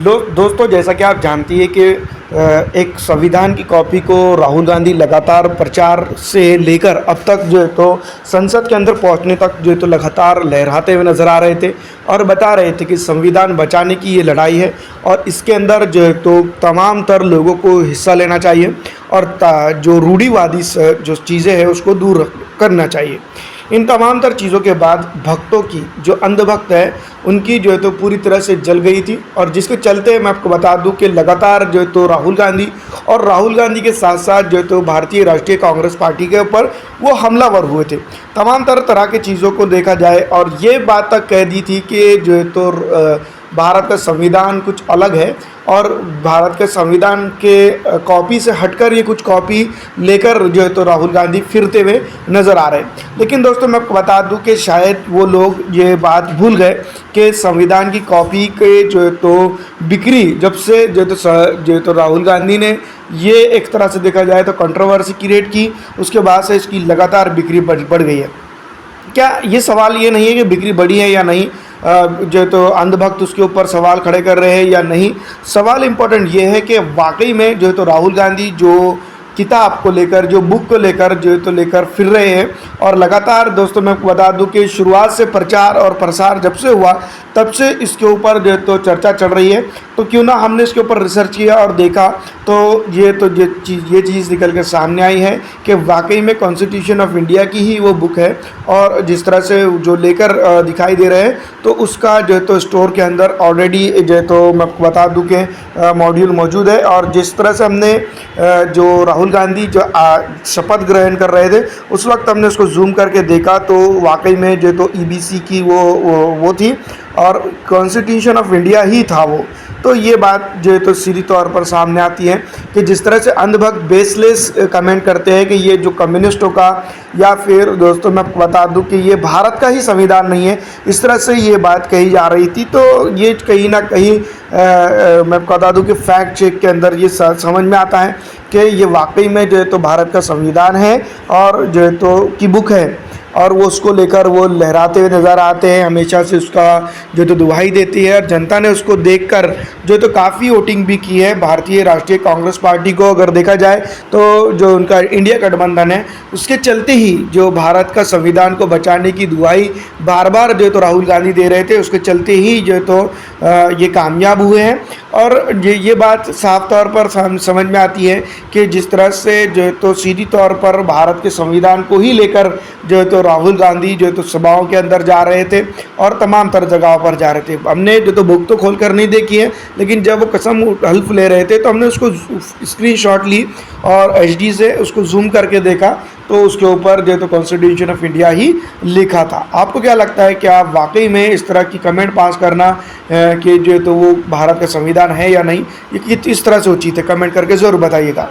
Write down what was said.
दोस्तों, जैसा कि आप जानती हैं कि एक संविधान की कॉपी को राहुल गांधी लगातार प्रचार से लेकर अब तक जो है तो संसद के अंदर पहुंचने तक जो है तो लगातार लहराते हुए नज़र आ रहे थे और बता रहे थे कि संविधान बचाने की ये लड़ाई है और इसके अंदर जो है तो तमाम तर लोगों को हिस्सा लेना चाहिए और जो रूढ़िवादी जो चीज़ें हैं उसको दूर करना चाहिए। इन तमाम तर चीज़ों के बाद भक्तों की जो अंधभक्त है उनकी जो है तो पूरी तरह से जल गई थी और जिसके चलते मैं आपको बता दूं कि लगातार जो है तो राहुल गांधी के साथ साथ जो है तो भारतीय राष्ट्रीय कांग्रेस पार्टी के ऊपर वो हमलावर हुए थे। तमाम तरह की चीज़ों को देखा जाए और ये बात तक कह दी थी कि जो है तो भारत का संविधान कुछ अलग है और भारत के संविधान के कॉपी से हटकर ये कुछ कॉपी लेकर जो है तो राहुल गांधी फिरते हुए नज़र आ रहे हैं। लेकिन दोस्तों, मैं आपको बता दूं कि शायद वो लोग ये बात भूल गए कि संविधान की कॉपी के जो है तो बिक्री जब से जो है तो राहुल गांधी ने ये एक तरह से देखा जाए तो कंट्रोवर्सी क्रिएट की, उसके बाद से इसकी लगातार बिक्री बढ़ गई है। क्या ये सवाल ये नहीं है कि बिक्री बढ़ी है या नहीं, जो तो अंधभक्त उसके ऊपर सवाल खड़े कर रहे हैं या नहीं। सवाल इम्पोर्टेंट ये है कि वाकई में जो है तो राहुल गांधी जो किताब को लेकर, जो बुक को लेकर जो है तो लेकर फिर रहे हैं और लगातार दोस्तों मैं आपको बता दूं कि शुरुआत से प्रचार और प्रसार जब से हुआ तब से इसके ऊपर जो है तो चर्चा चल रही है। तो क्यों ना हमने इसके ऊपर रिसर्च किया और देखा तो ये चीज़ निकल कर सामने आई है कि वाकई में कॉन्स्टिट्यूशन ऑफ इंडिया की ही वो बुक है और जिस तरह से जो लेकर दिखाई दे रहे हैं तो उसका जो है तो स्टोर के अंदर ऑलरेडी जो है तो मैं आपको बता दूं कि मॉड्यूल मौजूद है। और जिस तरह से हमने जो राहुल गांधी जो शपथ ग्रहण कर रहे थे उस वक्त हमने उसको जूम करके देखा तो वाकई में जो तो ईबीसी की वो थी और कॉन्स्टिट्यूशन ऑफ इंडिया ही था वो। तो ये बात जो है तो सीधी तौर पर सामने आती है कि जिस तरह से अंधभक्त बेसलेस कमेंट करते हैं कि ये जो कम्युनिस्टों का या फिर दोस्तों मैं आपको बता दूं कि ये भारत का ही संविधान नहीं है, इस तरह से ये बात कही जा रही थी। तो ये कहीं ना कहीं मैं आपको बता दूं कि फैक्ट चेक के अंदर ये समझ में आता है कि ये वाकई में जो है तो भारत का संविधान है और जो है तो की बुक है और वो उसको लेकर वो लहराते हुए नज़र आते हैं, हमेशा से उसका जो तो दुहाई देती है और जनता ने उसको देखकर जो तो काफ़ी वोटिंग भी की है भारतीय राष्ट्रीय कांग्रेस पार्टी को। अगर देखा जाए तो जो उनका इंडिया गठबंधन है उसके चलते ही जो भारत का संविधान को बचाने की दुहाई बार बार जो तो राहुल गांधी दे रहे थे उसके चलते ही जो तो ये कामयाब हुए हैं। और ये बात साफ तौर पर समझ में आती है कि जिस तरह से जो तो सीधी तौर पर भारत के संविधान को ही लेकर जो तो राहुल गांधी जो तो सभाओं के अंदर जा रहे थे और तमाम तरह जगहों पर जा रहे थे। हमने जो तो बुक तो खोल कर नहीं देखी है, लेकिन जब वो कसम हल्फ ले रहे थे तो हमने उसको स्क्रीनशॉट ली और एचडी से उसको जूम करके देखा तो उसके ऊपर जो तो कॉन्स्टिट्यूशन ऑफ इंडिया ही लिखा था। आपको क्या लगता है, क्या वाकई में इस तरह की कमेंट पास करना कि जो तो वो भारत का संविधान है या नहीं, ये किस तरह से उचित है, कमेंट करके ज़रूर बताइएगा।